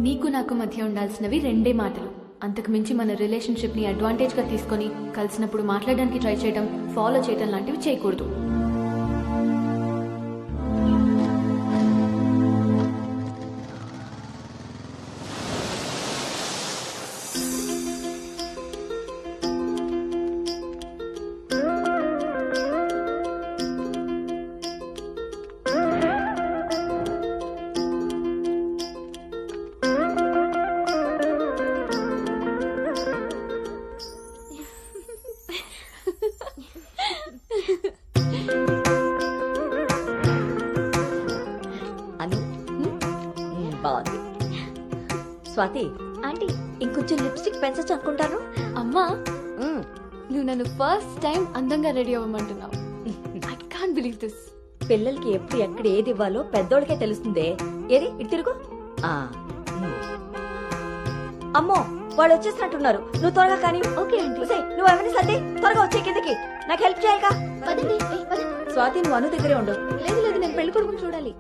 నీకు నాకు మధ్య ఉండాల్సినవి రెండే మాటలు. అంతకు మించి మన రిలేషన్షిప్ ని అడ్వాంటేజ్ గా తీసుకొని కలిసినప్పుడు మాట్లాడడానికి ట్రై చేయడం, ఫాలో చేయడం లాంటివి చేయకూడదు. బాగుంది. స్వాతి ఆంటీ, ఇంకొంచెం లిప్స్టిక్ పెంచచ్చు అనుకుంటాను. అమ్మా నువ్వు నన్ను ఫస్ట్ టైం అందంగా రెడీ అవ్వమంటున్నావు. I can't believe this. పిల్లలకి ఎప్పుడు ఎక్కడ ఏది ఇవ్వాలో పెద్దోళ్ళకే తెలుస్తుందే. ఏది ఇటు తిరుగు. అమ్మో, వాళ్ళు వచ్చేసినట్టున్నారు. నువ్వు త్వరగా కానీ. Okay aunty. నువ్వు ఎవరిని సర్ది త్వరగా వచ్చే కిందకి. నాకు హెల్ప్ చేయాలిగా. స్వాతి, నువ్వు అను దగ్గరే ఉండు. లేదు లేదు, నేను పెళ్లి కొడుకుని చూడాలి.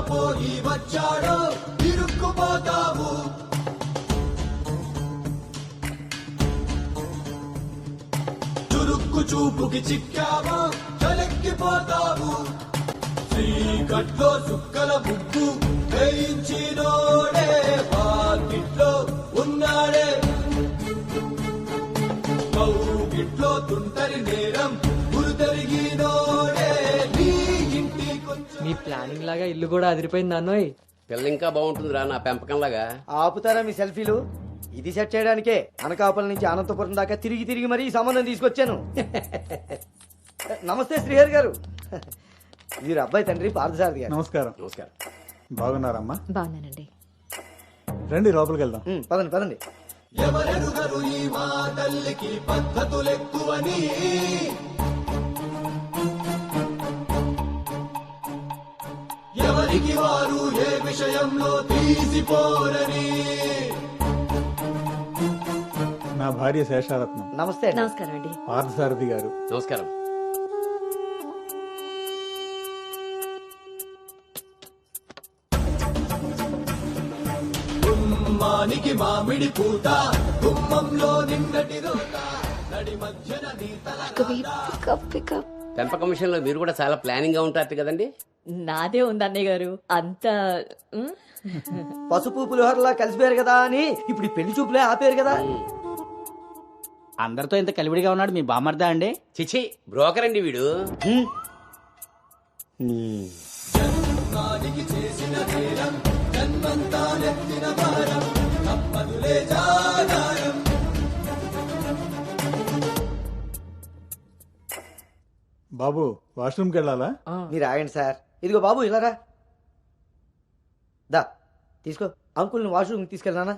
పోయి వచ్చాడో ఇరుక్కుపోతావు, చురుక్కు చూపుకి చిక్కావో చలెక్కిపోతావు, శ్రీకట్లో సుక్కల ముగ్గు వేయించినోడే వాకిట్లో ఉన్నాడే, కౌగిట్లో తుంటరి నేరం గురుతరిగినోడే. మీ ప్లానింగ్ లాగా ఇల్లు కూడా అదిరిపోయింది అన్నోయ్. పిల్ల ఇంకా బాగుంటుందిరా నా పెంపకంలాగా. ఆపుతారా మీ సెల్ఫీలు? ఇది సెట్ చేయడానికే అనకాపల్లి నుంచి అనంతపురం దాకా తిరిగి తిరిగి మరీ ఈ సంబంధం తీసుకొచ్చాను. నమస్తే శ్రీహరి గారు. వీరు అబ్బాయి తండ్రి పార్థసారథి గారు. నమస్కారం. నమస్కారం. బాగున్నారమ్మా? బాగున్నానండి. రండి లోపలికి వెళ్దాం. పదండి పదండి. ఎవరెరుగరు ఈ మా తల్లికి పద్ధతులెక్కువని, ఎవరికి వారు ఏ విషయంలో తీసిపోరని. నా భార్య శేషారత్నం. నమస్తే అండి. నమస్కారం అండి. పార్థసారథి గారు. నమస్కారం. గుమ్మానికి మామిడి పూత, గుమ్మంలో నిన్నటి రోత, నడి మధ్యన పెంపకం విషయంలో మీరు కూడా చాలా ప్లానింగ్ గా ఉంటారు కదండి. నాదే ఉంది అన్నయ్య గారు. అంత పసుపు పులిహోరలా కలిసిపోయారు కదా అని ఇప్పుడు ఈ పెళ్లి చూపులే ఆపేరు కదా. అందరితో ఇంత కలివిడిగా ఉన్నాడు మీ బామర్దా అండి? చిచి, బ్రోకర్ అండి వీడు. జన్మానికి చేసిన నేరం, జన్మంతా నెత్తిన భారం, తప్పదులే జాగారం. బాబు వాష్రూమ్కి వెళ్ళాలా? మీరు ఆగండి సార్. ఇదిగో బాబు ఇలారా. దా తీసుకో. అంకుల్ని వాష్రూమ్ తీసుకెళ్ళానా?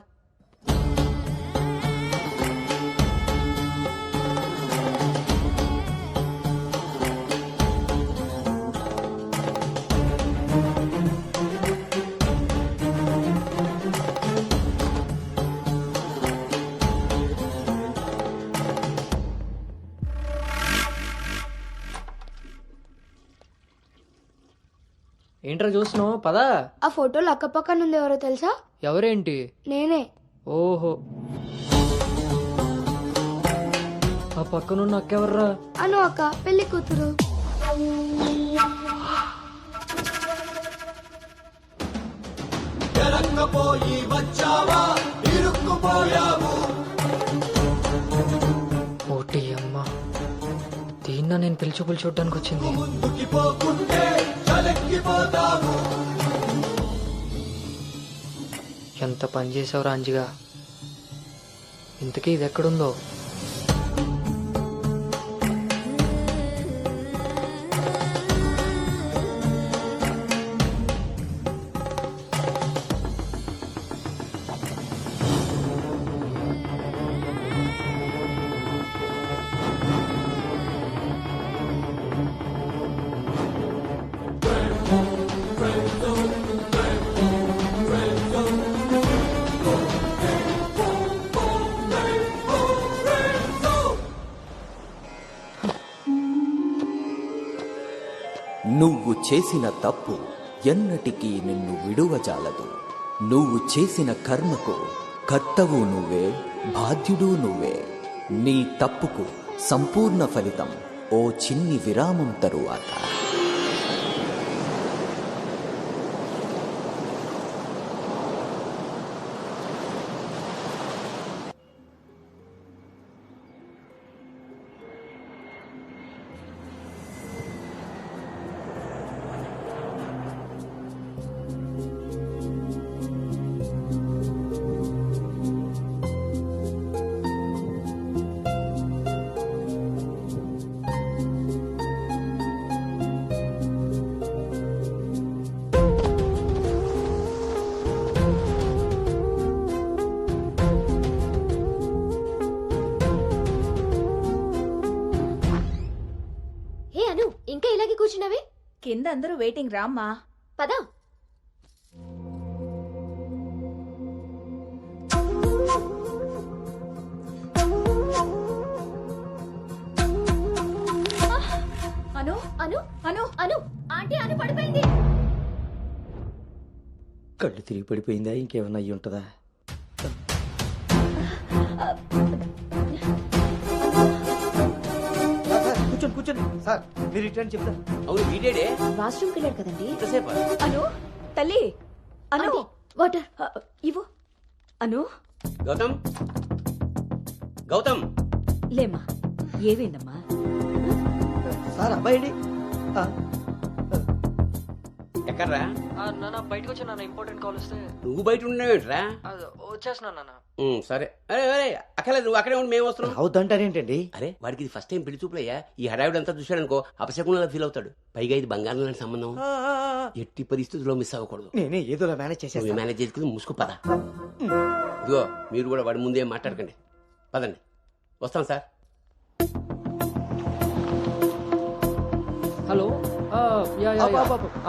ఏంట్రా చూస్తున్నావు? పదా. ఆ ఫోటోలు అక్కపక్కన ఉంది. ఎవరో తెలుసా? ఎవరేంటి? నేనే. ఓహో, ఆ పక్కనున్న అక్కెవర్రా? అను అక్క, పెళ్లి కూతురు. ఎరక్కపోయి వచ్చావా, ఇరుక్కుపోయావు. ఓటి అమ్మా, దీన్న నేను పిలిచి చూడ్డానికి వచ్చింది. ముందుకి పోకుంటే చలెక్కిపోతావు. ఎంత పని చేసావురా అంజిగా. ఇంతకీ ఇది ఎక్కడుందో? నువ్వు చేసిన తప్పు ఎన్నటికీ నిన్ను విడువజాలదు. నువ్వు చేసిన కర్మకు కర్తవు నువ్వే, బాధ్యుడు నువ్వే. నీ తప్పుకు సంపూర్ణ ఫలితం ఓ చిన్ని విరామం తరువాత. హే అను, ఇంకా ఇలాగే కూర్చున్నావే? కింద అందరూ వెయిటింగ్ రామ్మా. పదా. అను అను అను అను ఆంటీ అను పడిపోయింది. కళ్ళు తిరిగి పడిపోయిందా, ఇంకేమన్నా అయ్యి ఉంటుందా? కూర్చోండి కూర్చోండి సార్, మీరు రిటర్న్ చెప్తారు. అవును వీడేడే వాష్రూమ్కి వెళ్ళాడు కదండి. ఎంతసేపు? అను తల్లి, అను ఆంటీ, వాటర్. ఇవ్వు. అను గౌతమ్, గౌతమ్, లేమ్మా, ఏమైందమ్మా? సార్ అబ్బాయి ఎక్కడ్రా? నాన్న బయటకు వచ్చా నాన్న, ఇంపార్టెంట్ కాల్ వస్తే. నువ్వు బయట ఉండవేంట్రా? వచ్చేస్తున్నా నాన్న. సరే. అరే అరే అక్కర్లేదు, నువ్వు అక్కడే ఉండి మేము వస్తున్నాం. అవుతుంటారేంటండి? అరే వాడికి ఇది ఫస్ట్ టైం పెళ్లి చూపులయ్యా. ఈ హడావిడి అంతా చూశాడనుకో అపశకునంలా ఫీల్ అవుతాడు. పైగా ఇది బంగారం లాంటి సంబంధం, ఎట్టి పరిస్థితుల్లో మిస్ అవ్వకూడదు. నేనే ఏదోలా మేనేజ్ నువ్వు చేసేస్తాను. మేనేజ్ చేసుకుని ముసుగు పద. ఇదిగో మీరు కూడా వాడి ముందే మాట్లాడకండి. పదండి, వస్తాం సార్. హలో,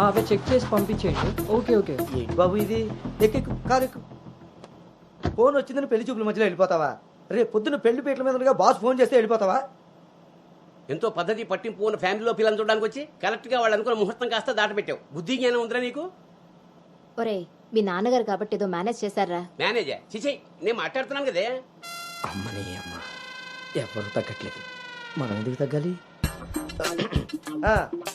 అవి చెక్ చేసి పంపించేయండి. Okay okay. ఏంటి బాబు ఇది? ఎక్కెక్కు, కారు ఎక్కు. ఫోన్ వచ్చిందని పెళ్లి చూపుల మధ్యలో వెళ్ళిపోతావా? రేపు పొద్దున్న పెళ్లి పీటల మీద ఉండగా బాస్ ఫోన్ చేస్తే వెళ్ళిపోతావా? ఎంతో పద్ధతి పట్టింపు ఉన్న ఫ్యామిలీలో పిల్లలు చూడడానికి వచ్చి కరెక్ట్ గా వాళ్ళు అనుకున్న ముహూర్తం కాస్త దాటపెట్టావు. బుద్ధి జ్ఞానం ఉందిరా నీకు? ఒరే, మీ నాన్నగారు కాబట్టి ఏదో మేనేజ్ చేశారా? మేనేజర్ చిచి, నేను మాట్లాడుతున్నాను కదే. అమ్మని అమ్మ, ఎవరు తగ్గట్లేదు, మనం ఎందుకు తగ్గాలి?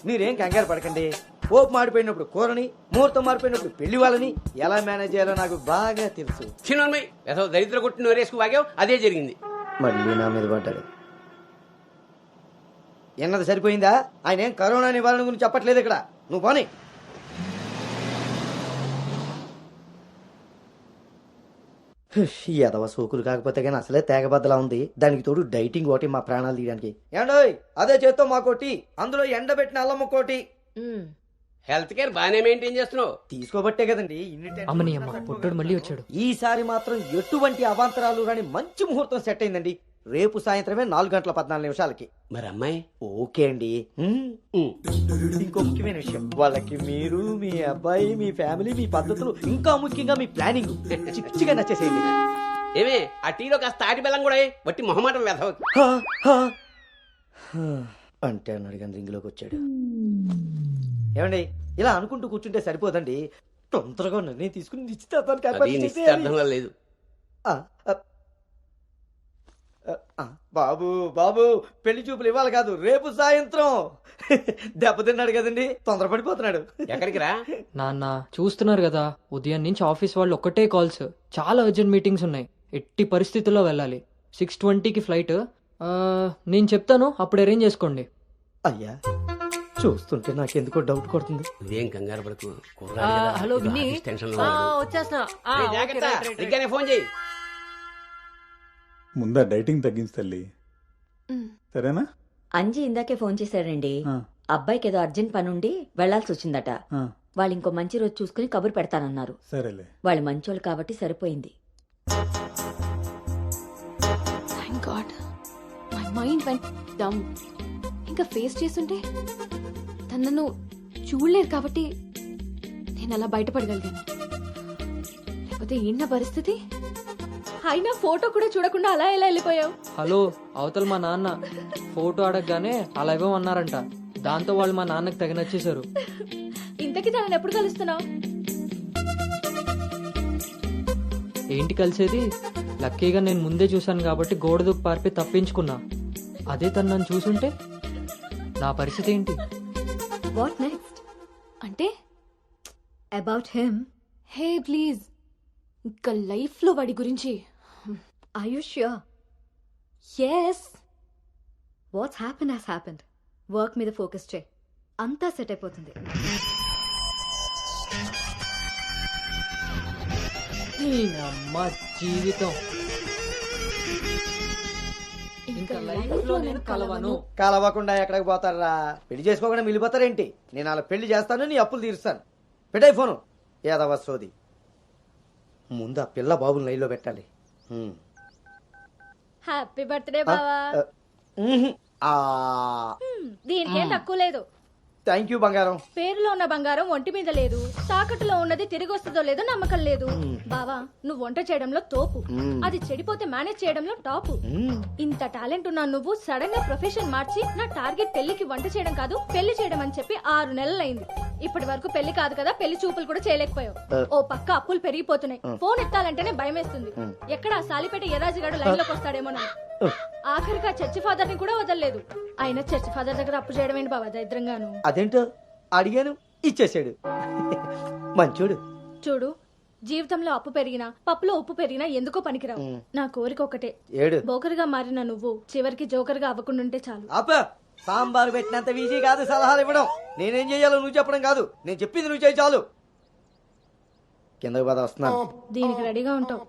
మీరేం కంగారు పడకండి. పోపు మాడిపోయినప్పుడు కూరని, ముహూర్తం మారిపోయినప్పుడు పెళ్లి వాళ్ళని ఎలా మేనేజ్ చేయాలో నాకు బాగా తెలుసు. చిన్నమ్మాయి ఏదో దరిద్ర కొట్టి నోరేసుకు వాగావు, అదే జరిగింది. మళ్ళీ నా మీద పడ్డాడు. ఎన్నది సరిపోయిందా? ఆయన ఏం కరోనా నివారణ గురించి చెప్పట్లేదు ఇక్కడ. నువ్వు పోనీ. ఈ ఎదవ సోకులు కాకపోతే కానీ అసలే తేగబద్దలా ఉంది. దానికి తోడు డైటింగ్ ఒకటి మా ప్రాణాలు తీయడానికి. ఏండోయ్, అదే చేత్తో మాకోటి, అందులో ఎండబెట్టిన అల్లం ఒకటి. హెల్త్ కేర్ బాగానే మెయింటైన్ చేస్తున్నావు. తీసుకోబట్టే కదండి ఇన్ని అమ్మని అమ్మ, పుట్టడు మళ్ళీ వచ్చాడు. ఈసారి మాత్రం ఎటువంటి అవాంతరాలు రాని మంచి ముహూర్తం సెట్ అయిందండి. రేపు సాయంత్రమే 4:14 మరి అమ్మాయి? ఓకే అండి. ఇంకో ముఖ్యమైన విషయం, వాళ్ళకి మీరు, మీ అబ్బాయి, మీ ఫ్యామిలీ, మీ పద్ధతులు, ఇంకా ముఖ్యంగా మీ ప్లానింగ్ చిచ్చిగా నచ్చేసేయండి. ఏమే ఆ టీలో కాస్త తాటి బెల్లం కూడా బట్టి మొహమాటం వెధవకి. అంటే అన్నాడు కానీ రింగ్లోకి వచ్చాడు. ఏమండి, ఇలా అనుకుంటూ కూర్చుంటే సరిపోదండి. తొందరగా నిర్ణయం తీసుకుని నిశ్చితార్థానికి ఏర్పాటు చేసేయాలి. నిశ్చితార్థంగా లేదు. బాబు బాబు, పెళ్లి చూపులు ఇవ్వాలి కాదు, రేపు సాయంత్రం. దెబ్బతిన్నాడు కదండి, తొందరపడిపోతున్నాడు. ఎక్కడికి రా నాన్న, చూస్తున్నారు కదా, ఉదయం నుంచి ఆఫీస్ వాళ్ళు ఒక్కటే కాల్స్. చాలా అర్జెంట్ మీటింగ్స్ ఉన్నాయి, ఎట్టి పరిస్థితుల్లో వెళ్ళాలి. 6:20కి ఫ్లైట్. నేను చెప్తాను, అప్పుడు అరేంజ్ చేసుకోండి. అయ్యా, చూస్తుంటే నాకెందుకో డౌట్ కొడుతుంది. ఇదేం కంగారు పడకు. హలో విన్నీ, వచ్చేస్తున్నా. ఫోన్ చేయి. ముందా డైటింగ్ తగ్గించి తల్లి, సరేనా? అంజీ ఇందాకే ఫోన్ చేశాడండి. ఆ. అబ్బాయికి ఏదో అర్జెంట్ పని ఉండి వెళ్లాల్సి వచ్చిందట. ఆ, వాళ్ళు ఇంకో మంచి రోజు చూసుకుని కబురు పెడతానన్నారు. సరేలే. వాళ్ళు మంచోళ్ళు కాబట్టి సరిపోయింది. Thank God, my mind vent down. ఇంకా ఫేస్ చేస్తుంటే తనను చూడలేరు కాబట్టి నేను అలా బయటపడగలిగాను. లేకపోతే ఏంటి పరిస్థితి? అయినా ఫోటో కూడా చూడకుండా అలా ఎలా వెళ్ళిపోయావు? హలో, అవతల మా నాన్న ఫోటో అడగగానే అలా ఇవ్వమన్నారంట. దాంతో వాళ్ళు మా నాన్నకి తెగ నచ్చేశారు. ఇంతకీ తనని ఎప్పుడు కలుస్తున్నావు? ఏంటి కలిసేది? లక్కీగా నేను ముందే చూశాను కాబట్టి గోడ దూకి పారిపి తప్పించుకున్నా. అదే తను నన్ను చూసుంటే నా పరిస్థితి ఏంటి? What next? అంటే అబౌట్ హిమ్. హే ప్లీజ్, ఇంకా లైఫ్లో వాడి గురించి. Are you sure? Yes. What's happen has happened. Work మీద ఫోకస్ చేయి, అంతా సెట్ అయిపోతుంది. అమ్మ జీవితం ఇంకా లైఫ్ లో నేను కలవను. కలవకుండా ఎక్కడికి పోతారా? పెళ్లి చేసుకోకుండా మిగిలిపోతారేంటి? నేను అలా పెళ్లి చేస్తాను, నీ అప్పులు తీరుస్తాను. పెట్టాయి ఫోను. ఏదవ సోది. ముందు ఆ పిల్ల బాబుని లైన్లో పెట్టాలి. హ్యాపీ బర్త్డే బావా. దీనికి ఏం తక్కువ లేదు. థ్యాంక్ యూ బంగారం. పేరులో ఉన్న బంగారం ఒంటి మీద లేదు, తాకట్టులో ఉన్నది తిరిగి వస్తుందో లేదో నమ్మకం లేదు. బావా, నువ్వు వంట చేయడంలో తోపు, అది చెడిపోతే మేనేజ్ చేయడంలో టాపు. ఇంత టాలెంట్ ఉన్నా నువ్వు సడన్ గా ప్రొఫెషన్ మార్చి నా టార్గెట్ పెళ్లికి వంట చేయడం కాదు పెళ్లి చేయడం అని చెప్పి 6 నెలలైంది. ఇప్పటి వరకు పెళ్లి కాదు కదా, పెళ్లి చూపులు కూడా చేయలేకపోయావు. ఓ పక్క అప్పులు పెరిగిపోతున్నాయి, ఫోన్ ఎత్తాలంటేనే భయం వేస్తుంది. ఎక్కడ ఆ సాలిపేట ఎరాజిగాడు లైన్ లోకి వస్తాడేమో. ఆఖరిగా చర్చి ఫాదర్ ని కూడా వదలలేదు. ఆయన చర్చి ఫాదర్ దగ్గర అప్పు చేయడం ఏంటి బాబా దరిద్రంగాను. అదేంటో అడిగాను, ఇచ్చేసాడు. మంచోడు. చూడు, జీవితంలో అప్పు పెరిగినా పప్పులో ఉప్పు పెరిగినా ఎందుకో పనికిరావు. నా కోరిక ఒకటే, ఏడు బోకర్గా మారిన నువ్వు చివరికి జోకర్గా అవ్వకుండా ఉంటే చాలు. అప్ప సాంబారు పెట్టినంత ఈజీ కాదు సలహాలు ఇవ్వడం. నేనేం చెయ్యాలో నువ్వు చెప్పడం కాదు, నేను చెప్పింది నువ్వు చేయి చాలు. కిందకు పద, వస్తున్నాను. దీనికి రెడీగా ఉంటావు.